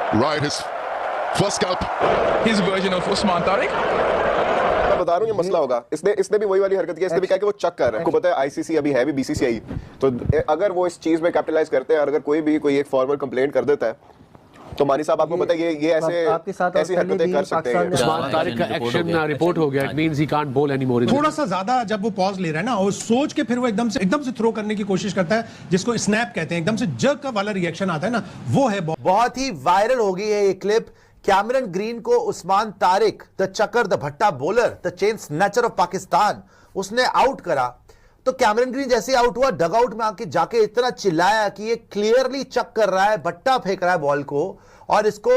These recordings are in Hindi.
Right, his first scalp. His version of Usman Tariq. मैं बता रहा हूँ ये मसला होगा। इसने भी वही वाली हरकत की, इसने भी कहा कि वो चक कर रहा है। आपको पता है आईसीसी अभी है भी बीसीसीआई, तो अगर वो इस चीज में कैपिटलाइज करते हैं और अगर कोई एक फॉरवर्ड कंप्लेंट कर देता है तो मानी साहब आपको पता है ये ऐसी हरकतें कर सकते हैं। उस्मान तारिक का एक्शन रिपोर्ट हो गया, इट मींस ही कांट बोल एनी मोर। थोड़ा सा ज्यादा जब वो पॉज ले रहा है ना और सोच के फिर वो एकदम से थ्रो करने की कोशिश करता है, जिसको स्नैप कहते हैं, एकदम से जर्क वाला रिएक्शन आता है ना, वो है बहुत ही वायरल हो गई है ये क्लिप। कैमरन ग्रीन को उस्मान तारिक, द चकर, द भट्टा bowler, the chain snatcher of Pakistan, उसने आउट करा। तो कैमरन ग्रीन जैसे आउट हुआ, डग आउट में आके जाके इतना चिल्लाया कि ये क्लियरली चक कर रहा है, भट्टा फेंक रहा है बॉल को, और इसको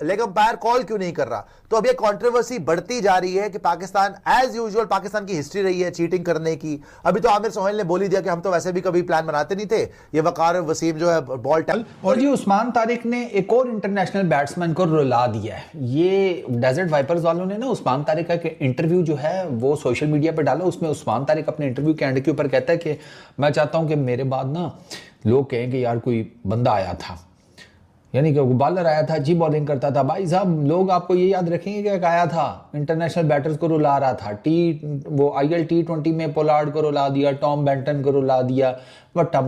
लेग अंपायर कॉल क्यों नहीं कर रहा। तो अब ये कंट्रोवर्सी बढ़ती जा रही है कि पाकिस्तान एज यूजुअल, पाकिस्तान की हिस्ट्री रही है चीटिंग करने की। अभी तो आमिर सोहेल ने बोल ही दिया कि हम तो वैसे भी कभी प्लान बनाते नहीं थे। ये वकार वसीम जो है बॉल टैल, और जी उस्मान तारिक ने एक और इंटरनेशनल बैट्समैन को रुला दिया है। ये डेजर्ट वाइपर्स वालों ने ना उस्मान तारिक का इंटरव्यू जो है वो सोशल मीडिया पर डाला। उसमें उस्मान तारिक अपने इंटरव्यू के एंड के ऊपर कहता है कि मैं चाहता हूं कि मेरे बाद ना लोग कहें कि यार कोई बंदा आया था, यानी कि बॉलर आया था जी, बॉलिंग करता था। भाई साहब लोग आपको ये याद रखेंगे कि एक आया था इंटरनेशनल बैटर्स को रुला रहा था। वो IL T20 में पोलार्ड को रुला दिया, टॉम बेंटन को रुला दिया, वट्टा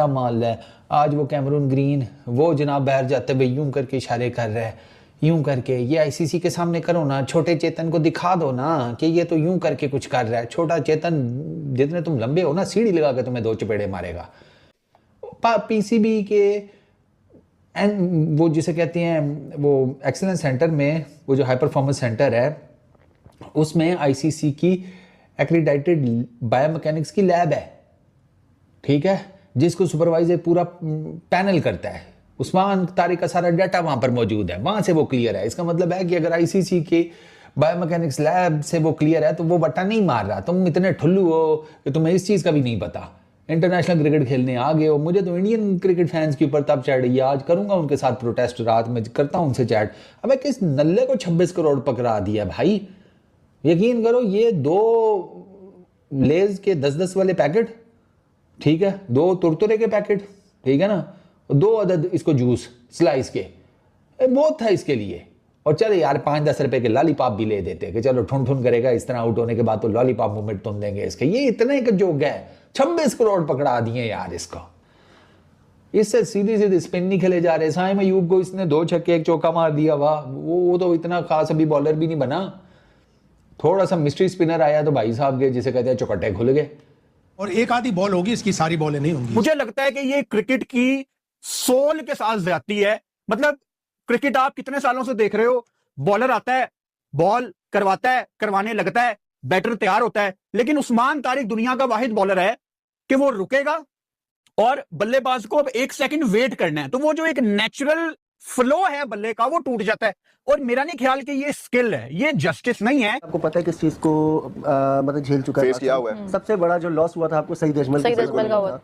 माल है। आज वो कैमरून ग्रीन वो जनाब बाहर जाते हुए यूं करके इशारे कर रहे हैं, यूं करके। ये ICC के सामने करो ना, छोटे चेतन को दिखा दो ना कि ये तो यूं करके कुछ कर रहा है। छोटा चेतन जितने तुम लंबे हो ना, सीढ़ी लगा के तुम्हें 2 चपेड़े मारेगा। PCB के एंड वो जिसे कहते हैं वो एक्सीलेंस सेंटर में, वो जो हाई परफॉर्मेंस सेंटर है, उसमें ICC की एक्रीडाइटेड बायोमैकेनिक्स की लैब है, ठीक है, जिसको सुपरवाइज एक पूरा पैनल करता है। उस्मान तारिक का सारा डाटा वहां पर मौजूद है, वहां से वो क्लियर है। इसका मतलब है कि अगर ICC के बायोमैकेनिक्स लैब से वो क्लियर है तो वो बट्टा नहीं मार रहा। तुम इतने ठुल्लू हो कि तुम्हें इस चीज का भी नहीं पता। इंटरनेशनल क्रिकेट खेलने आ गए हो। मुझे तो इंडियन क्रिकेट फैंस के ऊपर तब चढ़ रही है, आज करूंगा उनके साथ प्रोटेस्ट, रात में करता हूं उनसे चैट। अबे किस नल्ले को 26 करोड़ पकड़ा दिया भाई। यकीन करो ये 2 लेज के 10-10 वाले पैकेट, ठीक है, 2 तुरतुरे के पैकेट, ठीक है ना, 2 अदद इसको जूस स्लाइस के, बहुत था इसके लिए। और चले यार 5-10 रुपए के लॉलीपॉप भी ले देते कि चलो ठुन करेगा इस तरह आउट होने के बाद तो लॉलीपॉप मूवमेंट तुम देंगे इसके। ये इतने का जोग है, 26 करोड़ पकड़ा दिए यार इसको। इससे सीधी स्पिन नहीं खेले जा रहे। साइम अयूब को इसने 2 छक्के 1 चौका मार दिया, वाह, वो तो इतना खास अभी बॉलर भी नहीं बना। थोड़ा सा मिस्ट्री स्पिनर आया तो भाई साहब के जिसे कहते हैं चौकट्टे खुल गए। और एक आधी बॉल होगी, इसकी सारी बॉलें नहीं होंगी। मुझे लगता है कि ये क्रिकेट की सोल के साथ जाती है। मतलब क्रिकेट आप कितने सालों से देख रहे हो, बॉलर आता है, बॉल करवाता है, करवाने लगता है, बैटर तैयार होता है, लेकिन उस्मान तारिक दुनिया का वाहिद बॉलर है कि वो रुकेगा और बल्लेबाज को अब 1 सेकंड वेट करना है, तो वो जो एक नेचुरल फ्लो है बल्ले का वो टूट जाता है। और मेरा नहीं ख्याल कि ये स्किल है, ये जस्टिस नहीं है। आपको पता है किस चीज को मतलब झेल चुका है, फेस किया हुआ है। सबसे बड़ा जो लॉस हुआ था आपको सईद अजमल का हुआ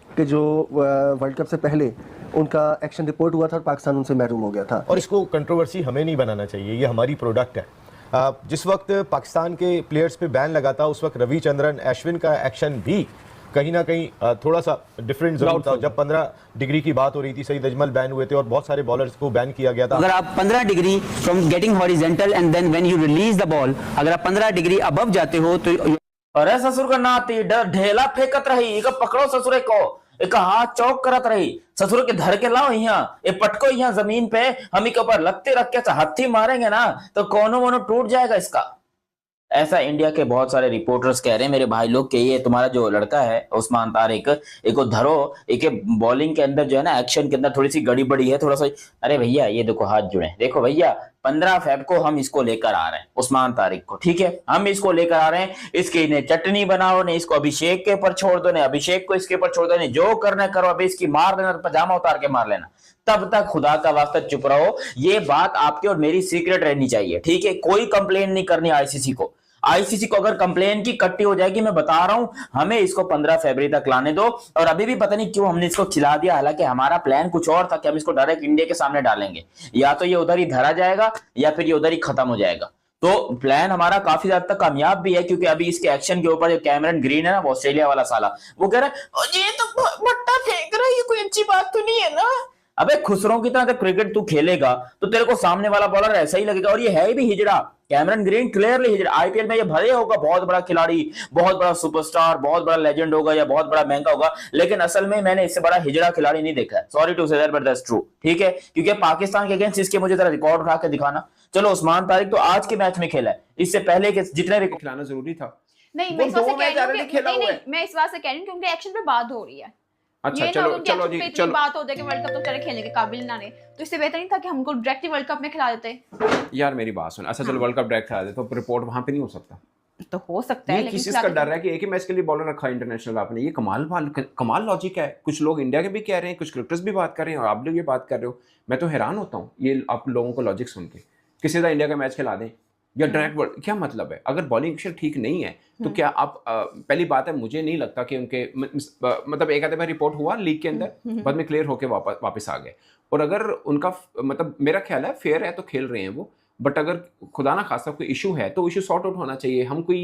कि जो वर्ल्ड कप से पहले उनका एक्शन रिपोर्ट हुआ था और पाकिस्तान उनसे महरूम हो गया था। और इसको कंट्रोवर्सी हमें नहीं बनाना चाहिए, ये हमारी प्रोडक्ट है। जिस वक्त पाकिस्तान के प्लेयर्स पे बैन लगा था उस वक्त रविचंद्रन अश्विन का एक्शन भी कहीं ना कहीं थोड़ा सा डिफरेंट जरूर था। जब 15 डिग्री की बात हो रही थी, सईद अजमल बैन हुए थे और बहुत सारे बॉलर्स को बैन किया गया था। अगर आप 15 degree from getting horizontal and then when you release the ball, अगर आप 15 डिग्री अबव जाते हो तो अरे ससुर का नाती ढेला फेंकत रही, एक पकड़ो ससुरे को, एक हाथ चौक करत रही, ससुर के धर के लाओ यहाँ, ये पटको यहाँ जमीन पे हम ही के ऊपर लगते रख के हत्थी मारेंगे ना तो कोनो मोनो टूट जाएगा इसका। ऐसा इंडिया के बहुत सारे रिपोर्टर्स कह रहे हैं मेरे भाई लोग कि ये तुम्हारा जो लड़का है उस्मान तारिक, एक को धरो, एक बॉलिंग के अंदर जो है ना एक्शन के अंदर थोड़ी सी गड़बड़ी है, थोड़ा सा। अरे भैया ये देखो हाथ जुड़े, देखो भैया 15 फेब को हम इसको लेकर आ रहे हैं उस्मान तारिक को, ठीक है, हम इसको लेकर आ रहे हैं। इसकी ने चटनी बनाओ, ने इसको अभिषेक के ऊपर छोड़ दो, ने अभिषेक को इसके ऊपर छोड़ दो, ने जो करना करो, अभी इसकी मार देना, पजामा उतार के मार लेना। तब तक खुदा का वास्ता चुप रहो। ये बात आपकी और मेरी सीक्रेट रहनी चाहिए, ठीक है। कोई कंप्लेन नहीं करनी आईसीसी को। आईसीसी को अगर कंप्लेन की कट्टी हो जाएगी, मैं बता रहा हूं, हमें इसको 15 फरवरी तक लाने दो। और अभी भी पता नहीं क्यों हमने इसको खिला दिया, हालांकि हमारा प्लान कुछ और था कि हम इसको डायरेक्ट इंडिया के सामने डालेंगे, या तो ये उधर ही धरा जाएगा या फिर ये उधर ही खत्म हो जाएगा। तो प्लान हमारा काफी हद तक कामयाब भी है, क्योंकि अभी इसके एक्शन के ऊपर जो कैमरन ग्रीन है ना, वो ऑस्ट्रेलिया वाला साला, वो कह रहा है ये तो भट्टा फेंक रहा है, ये कोई अच्छी बात तो नहीं है ना। अबे खुसरों की तरह जब क्रिकेट तू खेलेगा तो तेरे को सामने वाला बॉलर ऐसा ही लगेगा, और ये है भी हिजड़ा। कैमरन ग्रीन क्लियरली हिजड़ा। आईपीएल में ये भले होगा बहुत बड़ा खिलाड़ी, बहुत बड़ा सुपरस्टार, बहुत बड़ा लेजेंड होगा या बहुत बड़ा महंगा होगा, लेकिन असल में मैंने इससे बड़ा हिजड़ा खिलाड़ी नहीं देखा है। Sorry to say that but that's true, ठीक है। क्योंकि पाकिस्तान के अगेंस्ट इसके मुझे जरा रिकॉर्ड उठा के दिखाना। चलो उस्मान तारिक तो आज के मैच में खेला है, इससे पहले के जितने भी खिलाना जरूरी था। नहीं, मैं इस बात से कह रही हूं, मैं इस बात से कह रही हूं कि उनके एक्शन पे बात हो रही है। अच्छा ये चलो चलो जी, चलो बात हो जाए कि वर्ल्ड कप तो चले खेलने के काबिल ना रहे, तो इससे बेहतर नहीं था कि हमको डायरेक्ट वर्ल्ड कप में खिला देते। यार मेरी बात सुन, अच्छा चलो वर्ल्ड कप डायरेक्ट खिला दे तो रिपोर्ट वहां पे नहीं हो सकता। तो हो सकता है, लेकिन किसी का डर है कि एक ही मैच के लिए बॉलर रखा इंटरनेशनल आपने, ये कमाल लॉजिक है। कुछ लोग इंडिया के भी कह रहे हैं, कुछ क्रिकेटर्स भी बात कर रहे हैं, और आप लोग ये बात कर रहे हो। मैं तो हैरान होता हूँ ये आप लोगों को लॉजिक सुन के। किसी का इंडिया का मैच खिला दें या डायरेक्ट वर्ल्ड, क्या मतलब है? अगर बॉलिंग एक्शन ठीक नहीं है तो क्या आप पहली बात है, मुझे नहीं लगता कि उनके मतलब एक आधे बार रिपोर्ट हुआ लीग के अंदर, बाद में क्लियर होके वापस आ गए। और अगर उनका मतलब मेरा ख्याल है फेयर है तो खेल रहे हैं वो, बट अगर खुदा ना खासा कोई इशू है तो इशू सॉर्ट आउट होना चाहिए। हम कोई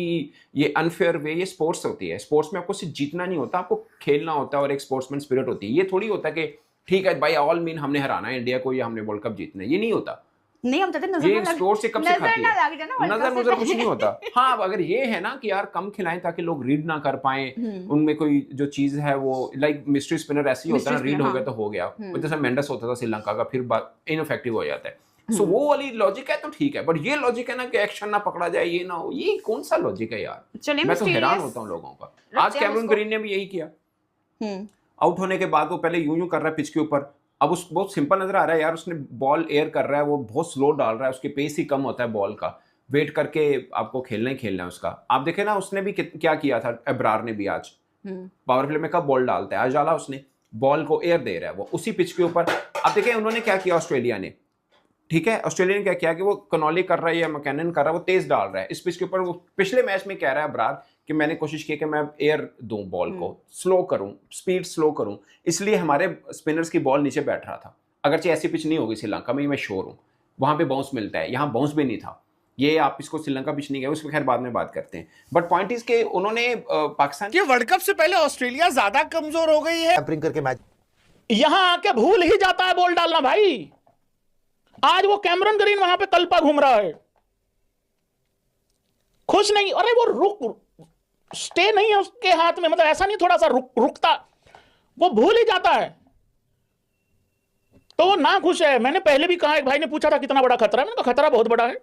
ये अनफेयर वे, ये स्पोर्ट्स होती है, स्पोर्ट्स में आपको सिर्फ जीतना नहीं होता, आपको खेलना होता है और एक स्पोर्ट्समैन स्पिरिट होती है। ये थोड़ी होता है कि ठीक है बाय ऑल मीन हमने हराना है इंडिया को या हमने वर्ल्ड कप जीतना है, ये नहीं होता। नहीं हम चाहते नजर ये स्पोर्ट्स से कब सिखाती है, नजर कुछ नहीं होता। हाँ अगर ये है ना कि यार कम खिलाएं ताकि लोग रीड ना कर पाए, उनमें कोई जो चीज है वो लाइक मिस्ट्री स्पिनर ऐसी होता है ना, रीड हो गया तो हो गया। जैसे मेंडस होता था श्रीलंका का, फिर इनइफेक्टिव हो जाता है। सो वो वाली लॉजिक है तो ठीक है, बट ये लॉजिक है ना कि एक्शन ना पकड़ा जाए, ये ना हो, ये कौन सा लॉजिक है यार? मैं तो हैरान होता हूँ लोगों का। आज कैमरन ग्रीन ने भी यही किया, आउट होने के बाद वो पहले यूं कर रहा है पिच के ऊपर, अब उस बहुत सिंपल नजर आ रहा है यार, उसने बॉल एयर कर रहा है, वो बहुत स्लो डाल रहा है, उसके पेस ही कम होता है बॉल का, वेट करके आपको खेलना ही खेलना है उसका। आप देखे ना उसने भी क्या किया था, एब्रार ने भी आज पावर प्ले में कब बॉल डालता है, आज डाला उसने, बॉल को एयर दे रहा है वो उसी पिच के ऊपर। अब देखें उन्होंने क्या किया ऑस्ट्रेलिया ने, ठीक है ऑस्ट्रेलिया ने क्या किया कि वो कनॉली कर रहा है या मैकेनन कर रहा है, वो तेज डाल रहा है इस पिच के ऊपर। वो पिछले मैच में कह रहा है एब्रार कि मैंने कोशिश की कि मैं एयर दूं बॉल को, स्लो करूं, स्पीड स्लो करूं, इसलिए हमारे स्पिनर्स की बॉल नीचे बैठ रहा था। अगरचे ऐसी पिच नहीं होगी श्रीलंका में, मैं श्योर हूं, वहां पे बाउंस मिलता है, यहाँ बाउंस भी नहीं था। ये आप इसको श्रीलंका पिच नहीं गए, उसमें खैर बाद में बात करते हैं। बट पॉइंट इज के उन्होंने पाकिस्तान ये वर्ल्ड कप से पहले ऑस्ट्रेलिया ज्यादा कमजोर हो गई है, करके मैच यहां आके भूल ही जाता है बॉल डालना भाई। आज वो कैमरन ग्रीन वहां पे तलपा घूम रहा है, खुश नहीं, अरे वो रुक स्टे नहीं है उसके हाथ में, मतलब ऐसा नहीं थोड़ा सा रुकता, वो भूल ही जाता है, तो वो ना खुश है। मैंने पहले भी कहा, एक भाई ने पूछा था कितना बड़ा खतरा है, मैंने कहा खतरा बहुत बड़ा है।